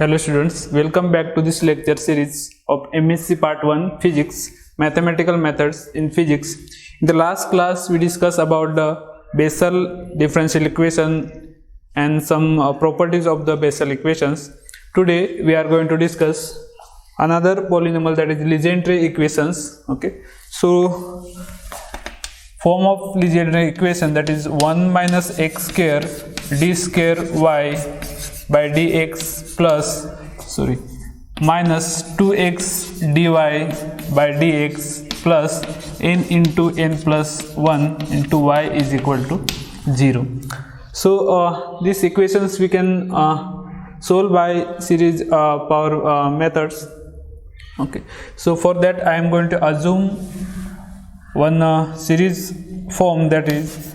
Hello students, welcome back to this lecture series of MSc Part 1 Physics, Mathematical Methods in Physics. In the last class we discussed about the Bessel differential equation and some properties of the Bessel equations. Today we are going to discuss another polynomial, that is Legendre equations. Okay, so form of Legendre equation, that is 1 minus x square d square y by dx plus minus 2x dy by dx plus n into n plus 1 into y is equal to 0. So these equations we can solve by series power methods. Okay, so for that I am going to assume one series form, that is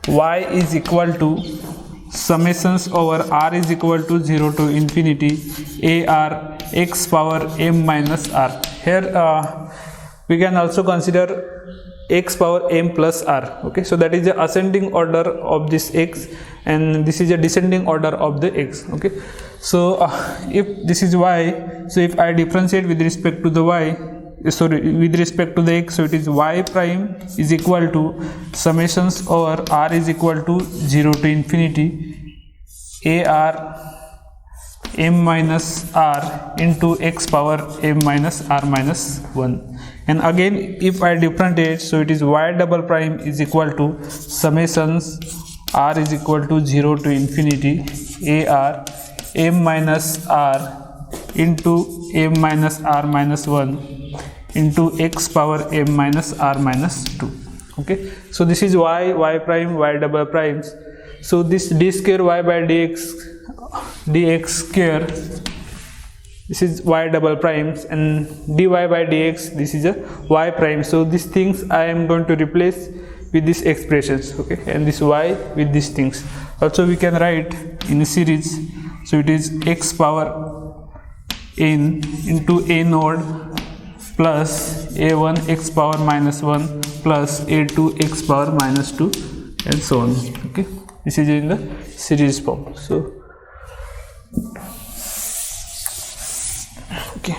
y is equal to summations over r is equal to 0 to infinity ar x power m minus r. Here we can also consider x power m plus r. Okay, so that is the ascending order of this x and this is a descending order of the x. Okay, so if this is y, so if I differentiate with respect to the y, with respect to the x, so it is y prime is equal to summations over r is equal to 0 to infinity ar m minus r into x power m minus r minus 1. And again if I differentiate, so it is y double prime is equal to summations r is equal to 0 to infinity ar m minus r into m minus r minus 1 into x power m minus r minus 2. Okay, so this is y prime, y double primes. So this d square y by dx square, this is y double primes, and dy by dx, this is a y prime. So these things I am going to replace with these expressions. Okay, and this y with these things. Also we can write in a series, so it is x power n into a node plus a1 x power minus 1 plus a2 x power minus 2 and so on. Okay, this is in the series form. So okay,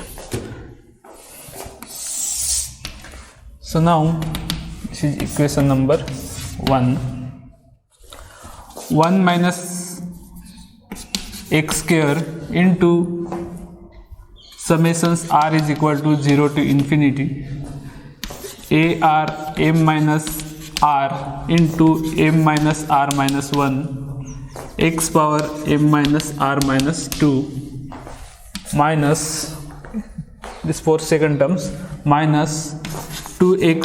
so now this is equation number 1. 1 minus x square into summations r is equal to 0 to infinity ar m minus r into m minus r minus 1 x power m minus r minus 2 minus this for second terms minus 2x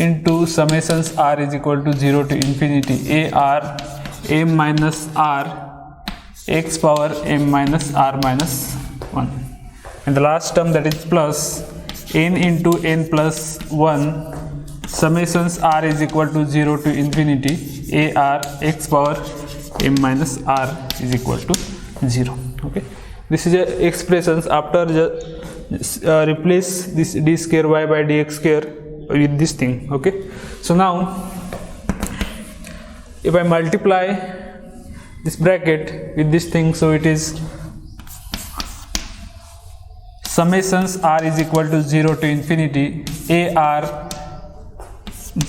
into summations r is equal to 0 to infinity ar m minus r x power m minus r minus 1, and the last term, that is plus n into n plus 1 summations r is equal to 0 to infinity ar x power m minus r is equal to 0. Okay, this is the expressions after replace this d square y by dx square with this thing. Okay, so now if I multiply this bracket with this thing, so it is summations r is equal to 0 to infinity ar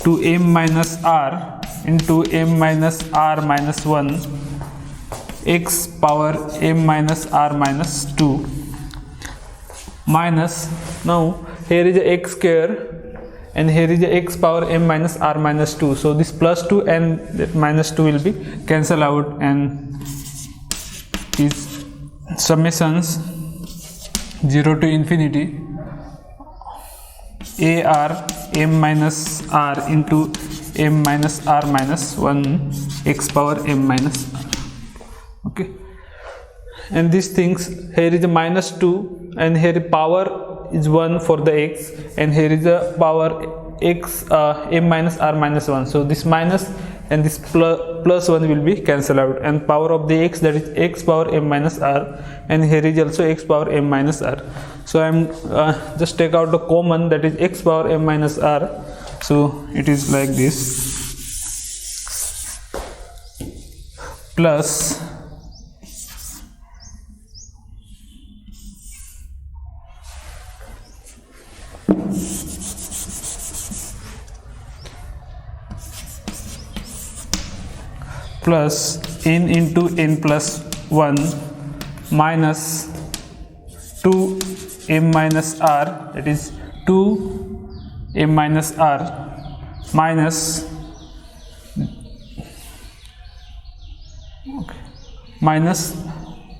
to m minus r into m minus r minus 1 x power m minus r minus 2 minus, now here is a x square and here is a x power m minus r minus 2. So this plus 2 and that minus 2 will be cancelled out, and these summations 0 to infinity ar m minus r into m minus r minus 1 x power m minus r. Okay, and these things, here is a minus 2 and here power is 1 for the x, and here is a power x m minus r minus 1. So this minus and this plus 1 will be cancelled out, and power of the x, that is x power m minus r, and here is also x power m minus r. So I am just take out the common, that is x power m minus r. So it is like this, plus n into n plus 1 minus 2m minus r, that is 2m minus r minus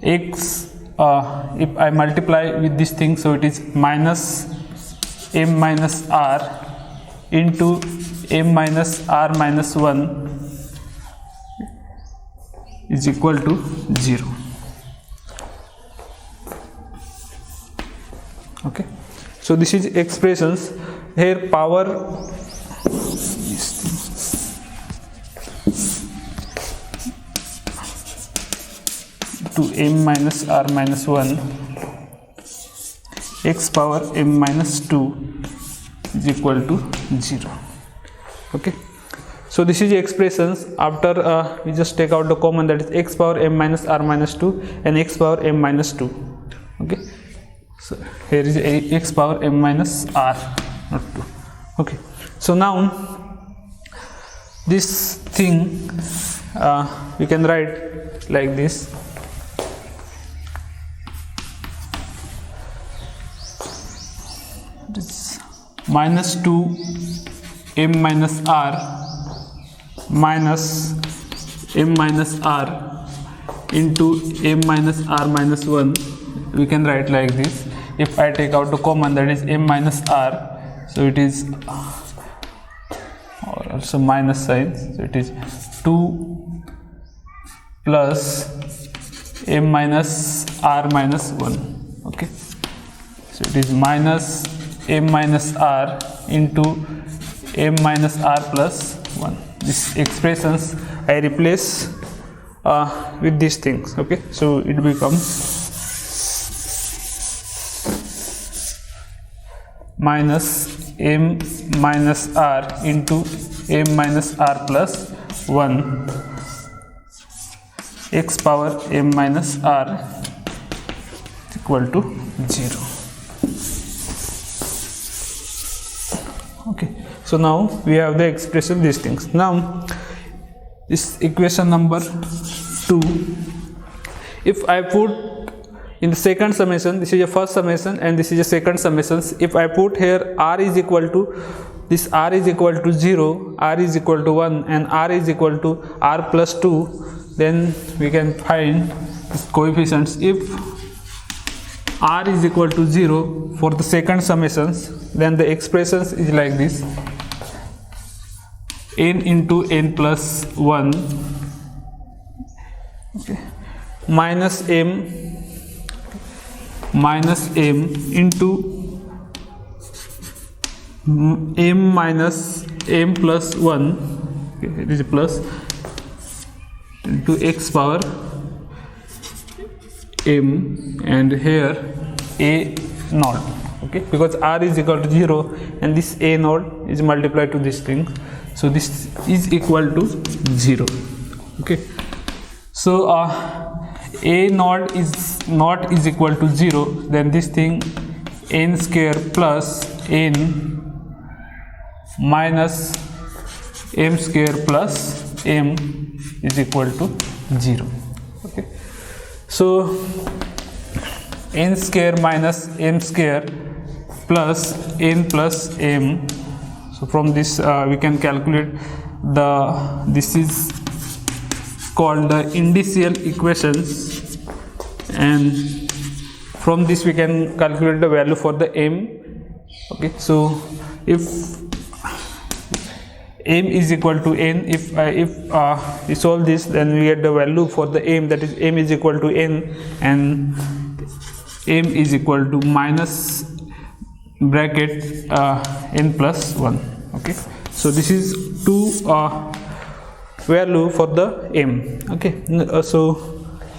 x, if I multiply with this thing, so it is minus m minus r into m minus r minus 1 is equal to 0. Okay, so this is expressions. Here power to m minus r minus 1 x power m minus 2 is equal to 0. Okay, so this is the expressions. After we just take out the common, that is x power m minus r minus 2 and x power m minus 2. Okay, so here is x power m minus r, not 2. Okay, so now this thing we can write like this. Minus 2 m minus r minus m minus r into m minus r minus 1, we can write like this. If I take out the common, that is m minus r, so it is or also minus sign, so it is 2 plus m minus r minus 1. Okay, so it is minus m minus r into m minus r plus 1. These expressions I replace with these things. Okay, so it becomes minus m minus r into m minus r plus 1 x power m minus r is equal to 0. Okay, so now we have the expression these things. Now this equation number 2, if I put in the second summation, this is a first summation and this is a second summation. If I put here r is equal to this, r is equal to 0, r is equal to 1 and r is equal to r plus 2, then we can find these coefficients. If r is equal to 0 for the second summations, then the expressions is like this: n into n plus 1, okay, minus m into m minus m plus 1, okay, it is plus, into x power m, and here a naught. Okay, because r is equal to 0 and this a naught is multiplied to this thing, so this is equal to 0. Okay, so a naught is equal to 0, then this thing n square plus n minus m square plus m is equal to 0. Okay, so n square minus m square plus n plus m, so from this we can calculate this is called the indicial equations, and from this we can calculate the value for the m. Okay, so if m is equal to n, if we solve this, then we get the value for the m, that is m is equal to n, and m is equal to minus bracket n plus 1. Okay, so this is two value for the m. Okay, so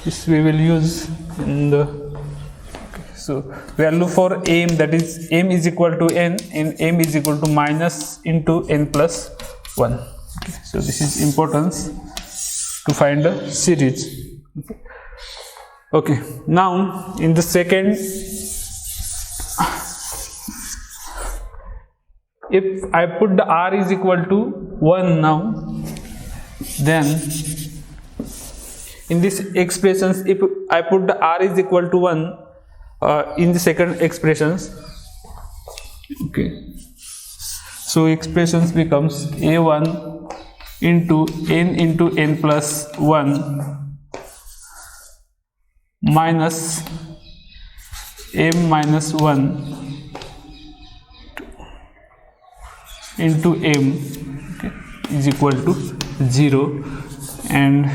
this we will use in the, okay, so value for m, that is m is equal to n and m is equal to minus into n plus 1. Okay, so this is importance. to find the series. Okay, now in the second, if I put the r is equal to 1 now, then in this expressions, if I put the r is equal to 1 in the second expressions, okay, so expressions becomes a1 into n plus 1 minus m minus 1 into m, okay, is equal to 0, and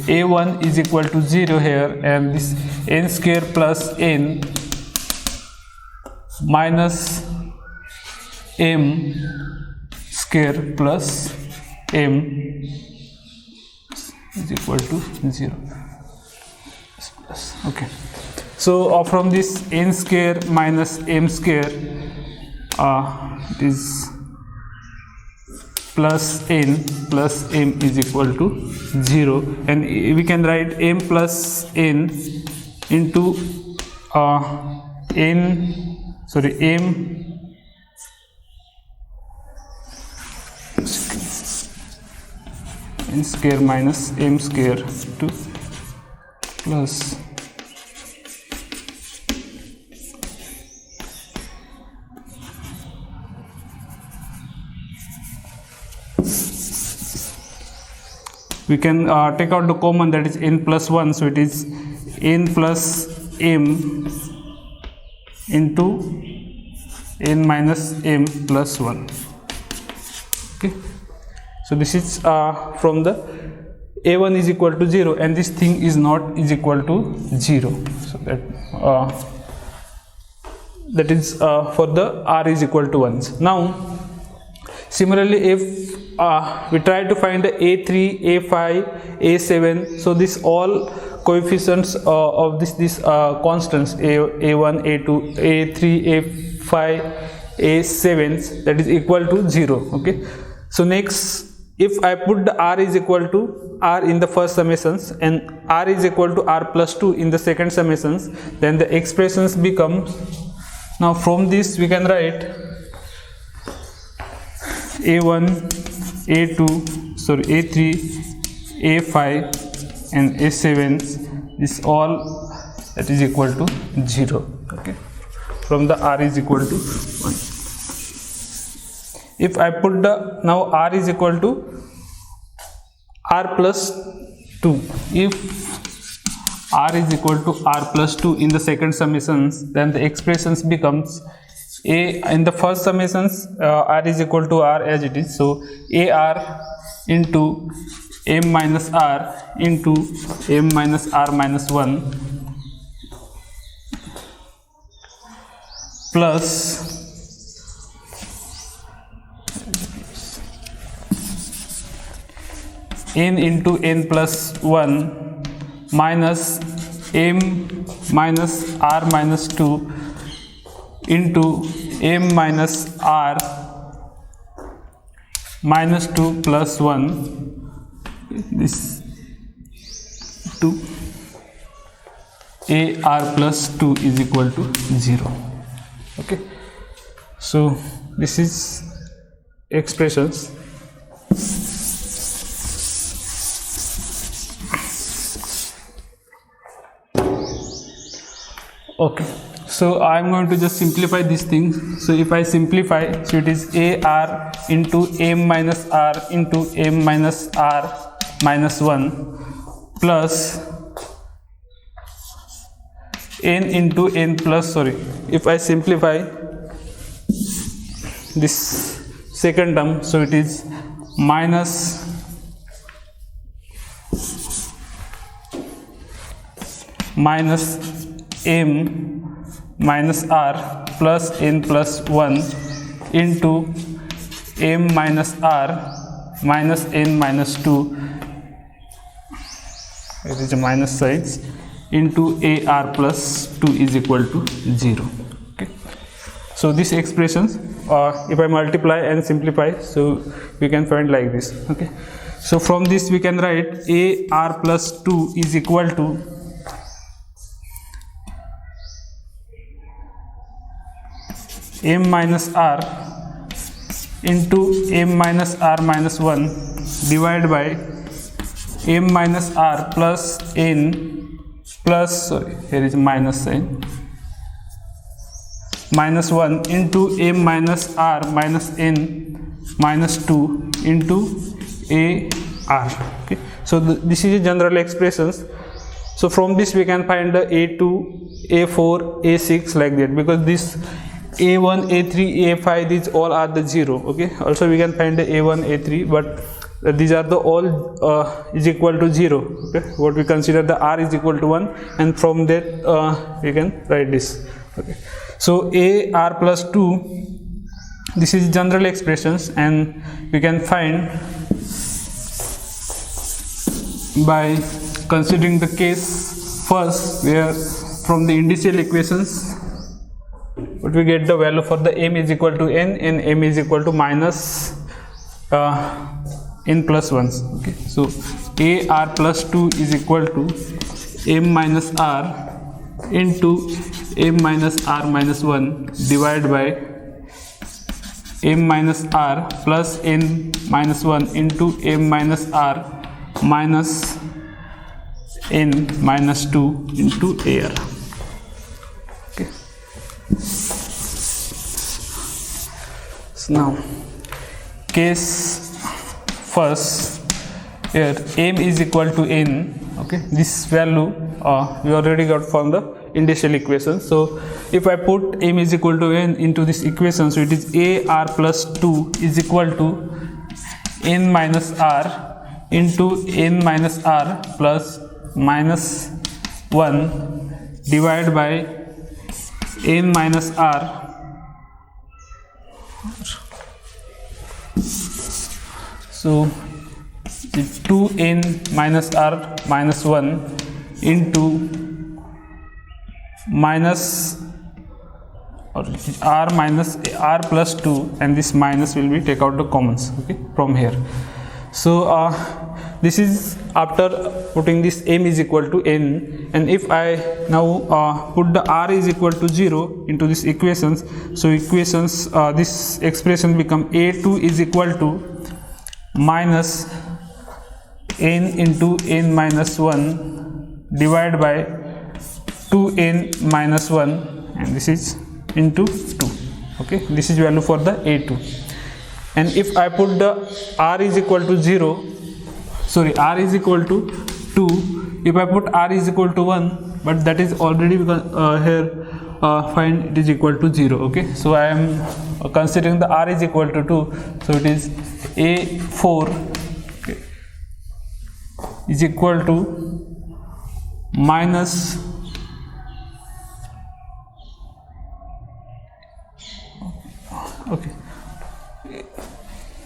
a1 is equal to 0 here, and this n square plus n minus m square plus m is equal to 0. Okay, so from this n square minus m square, it is plus n plus m is equal to 0, and we can write m plus n into m n square minus m square to plus we can take out the common, that is n plus 1, so it is n plus m into n minus m plus 1. Okay, so this is from the a1 is equal to 0, and this thing is not is equal to 0, so that is for the r is equal to 1. Now similarly, if we try to find the a3, a5, a7, so this all coefficients of this constants a1, a2, a3, a5, a7, that is equal to 0. Okay, so next, if I put the r is equal to r in the first summations and r is equal to r plus 2 in the second summations, then the expressions become, now from this we can write a1, a2, sorry, a3, a5 and a7 is all that is equal to 0. Okay, from the r is equal to 1. If I put the, now r is equal to r plus 2, if r is equal to r plus 2 in the second summations, then the expressions becomes a in the first summations r is equal to r as it is, so ar into m minus r into m minus r minus 1 plus n into n plus 1 minus m minus r minus 2 into m minus r minus 2 plus 1, this 2 ar plus 2 is equal to 0. Okay, so this is expressions. Okay, so I am going to just simplify these things. So if I simplify, so it is ar into m minus r into m minus r minus 1 plus n into n plus, sorry, if I simplify this second term, so it is minus m minus r plus n plus 1 into m minus r minus n minus 2, it is a minus signs, into ar plus 2 is equal to 0. Okay, so these expressions if I multiply and simplify, so we can find like this. Okay, So from this we can write a r plus 2 is equal to m minus r into m minus r minus 1 divided by m minus r plus n plus, sorry, here is minus sign, minus 1 into m minus r minus n minus 2 into a r. Okay, so this is a general expressions. So from this we can find the a2, a4, a6 like that, because this a1, a3, a5, these all are the 0. Okay, also we can find the a1, a3, but these are the all is equal to 0. Okay, what we consider the r is equal to 1, and from that we can write this. Okay, so a r plus 2, this is general expressions, and we can find by considering the case first, where from the initial equations what we get the value for the m is equal to n and m is equal to minus n plus 1. Okay, so a r plus 2 is equal to m minus r into m minus r minus 1 divided by m minus r plus n minus 1 into m minus r minus n minus 2 into ar. Okay, so now case first, here m is equal to n. Okay, this value we already got from the initial equation. So if I put m is equal to n into this equation, so it is a r plus 2 is equal to n minus r into n minus r plus minus 1 divided by n minus r so 2n minus r minus 1 into minus or r minus r plus 2, and this minus will be take out the commons. Okay, from here. So this is after putting this m is equal to n, and if I now put the r is equal to 0 into this equations, so equations this expression become a2 is equal to minus n into n minus 1 divided by 2n minus 1, and this is into 2. Okay, this is value for the a2. And if I put the r is equal to 0, sorry, r is equal to 2, if I put r is equal to 1, but that is already here find it is equal to 0. Okay, so I am considering the r is equal to 2, so it is a4 is equal to minus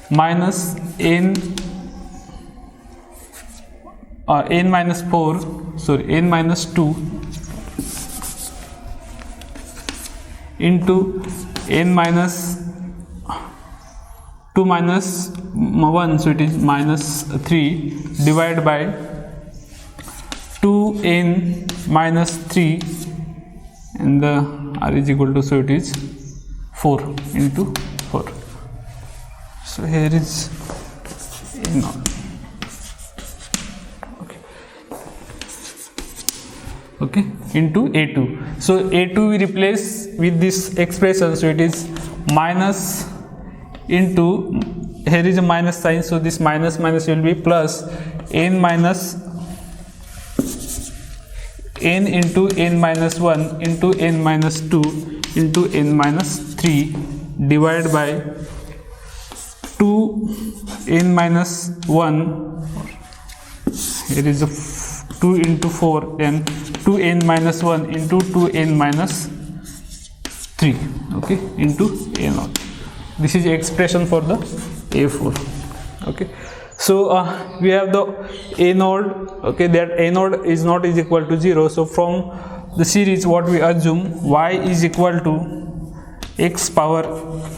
minus n n minus 4, sorry, n minus 2 into n minus 2 minus 1, so it is minus 3 divided by 2n minus 3, and the r is equal to, so it is 4 into 4. So here is a0. Okay, into a2. So a2 we replace with this expression, so it is minus into, here is a minus sign, so this minus minus will be plus n minus n into n minus 1 into n minus 2 into n minus 3 divided by 2n minus 1, here is a 2 into 4, then 2n minus 1 into 2n minus 3, okay, into a0. This is expression for the a4. Okay, so we have the a node. Okay, that a node is not is equal to 0. So from the series, what we assume, y is equal to x power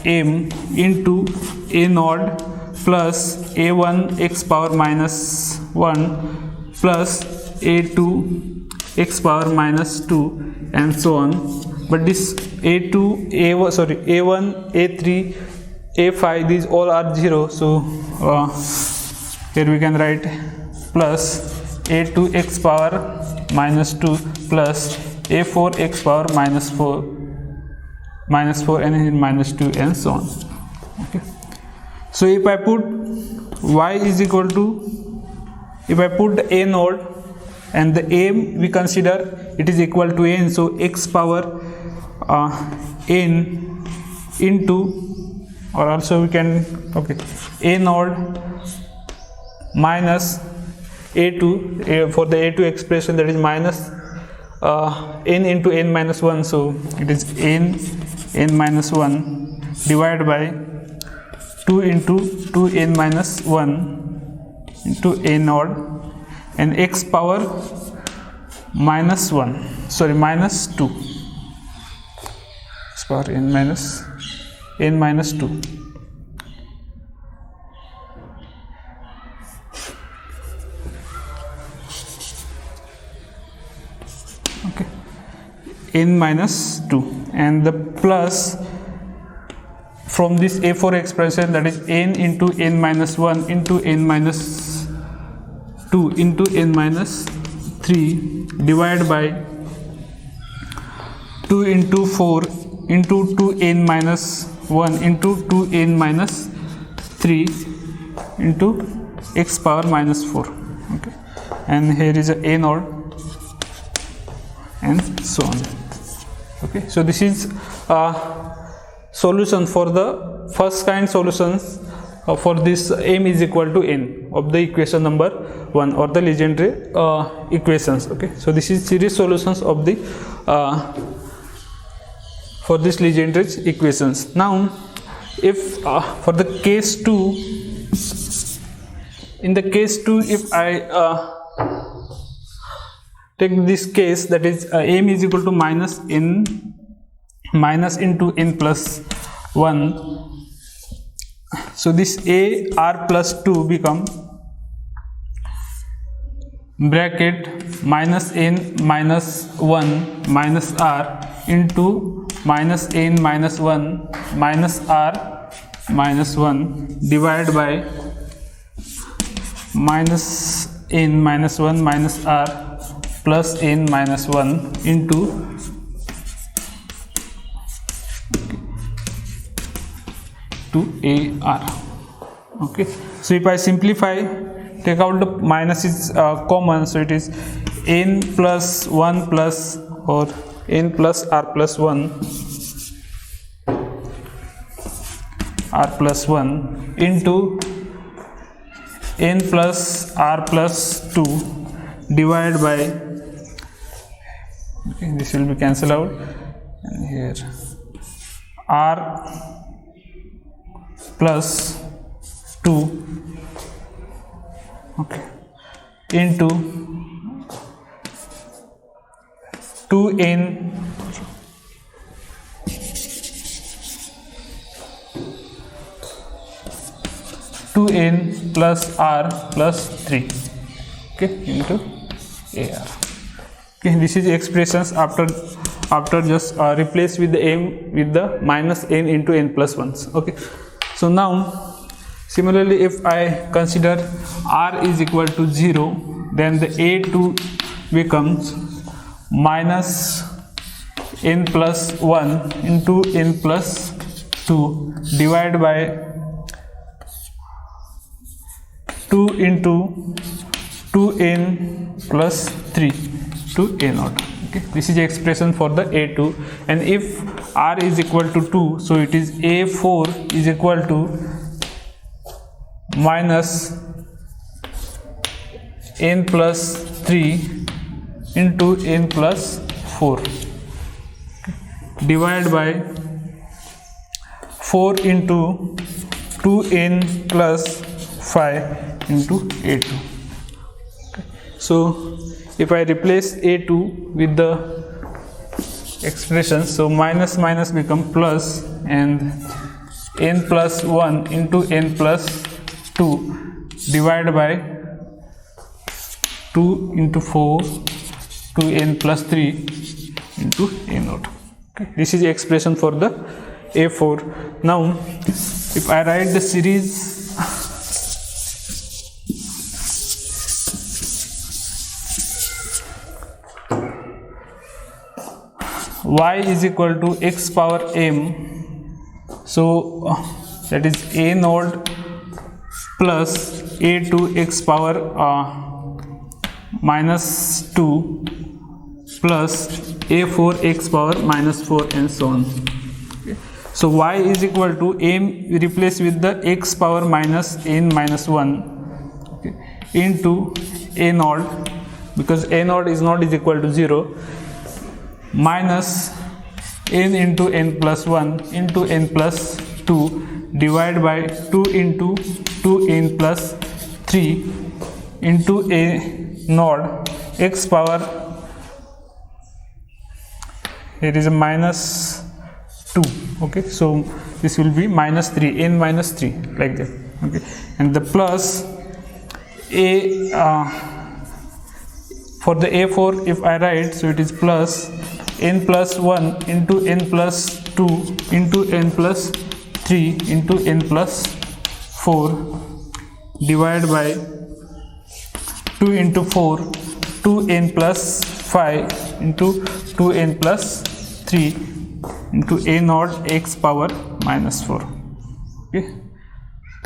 m into a node plus a1 x power minus 1 plus a2 x power minus 2 and so on. But this a2 a1 a3 a5, these all are 0, so here we can write plus a2 x power minus 2 plus a4 x power minus 4 and then minus 2 and so on. Okay, so if I put y is equal to, if I put the a node and the a we consider it is equal to n, so x power n into, or also we can, okay, a node minus a2, for the a2 expression, that is minus n into n minus 1, so it is n minus 1 divided by 2 into 2n minus 1 into a node and x power minus 1, sorry, minus 2, x power n minus 2. Okay, n minus 2, and the plus from this a4 expression, that is n into n minus 1 into n minus 2 into n minus 3 divided by 2 into 4 into 2n minus 1 into 2n minus 3 into x power minus 4. Okay, and here is a node and so on. Okay, so this is solution for the first kind solutions for this m is equal to n of the equation number 1, or the Legendre equations. Okay, so this is series solutions of the for this Legendre equations. Now if for the case 2, in the case 2, if I take this case, that is m is equal to minus into n plus 1, so this a r plus 2 become bracket minus n minus 1 minus r into minus n minus 1 minus r minus 1 divided by minus n minus 1 minus r plus n minus 1 into to AR. Okay, so if I simplify, take out the minus is common, so it is n plus 1 plus, or n plus r plus 1 into n plus r plus 2 divided by, okay, this will be cancelled out, and here r plus 2, okay, into 2n plus r plus 3, okay, into AR. Okay, this is expressions after just replace with the m with the minus n into n plus 1s. Okay, so now similarly, if I consider r is equal to 0, then the a2 becomes minus n plus 1 into n plus 2 divided by 2 into 2n plus 3 to a naught. Okay, this is the expression for the a2, and if r is equal to 2, so it is a4 is equal to minus n plus 3 into n plus 4, okay, divided by 4 into 2n plus 5 into a2. Okay, so if I replace a2 with the expression, so minus minus become plus, and n plus 1 into n plus 2 divided by 2 into 4 to n plus 3 into a naught. Okay. This is the expression for the A4. Now if I write the series y is equal to x power m, so that is a naught plus a to x power minus 2 plus a4 x power minus 4 and so on. Okay. So y is equal to m replace with the x power minus n minus 1, okay, into a naught, because a naught is not is equal to 0, minus n into n plus 1 into n plus 2 divided by 2 into 2n plus 3 into a naught x power, here is a minus 2, okay, so this will be minus 3, n minus 3, like that, okay, and the plus a for the a4 if I write, so it is plus n plus 1 into n plus 2 into n plus 3 into n plus 4 divided by 2 into 4 2n plus 5 into 2n plus 3 into a naught x power minus 4, okay,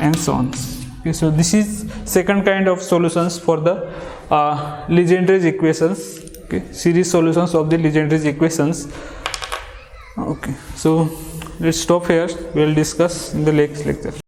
and so on. Okay, so this is second kind of solutions for the Legendre's equations, okay, series solutions of the Legendre's equations. Okay, so let's stop here, we will discuss in the next lecture.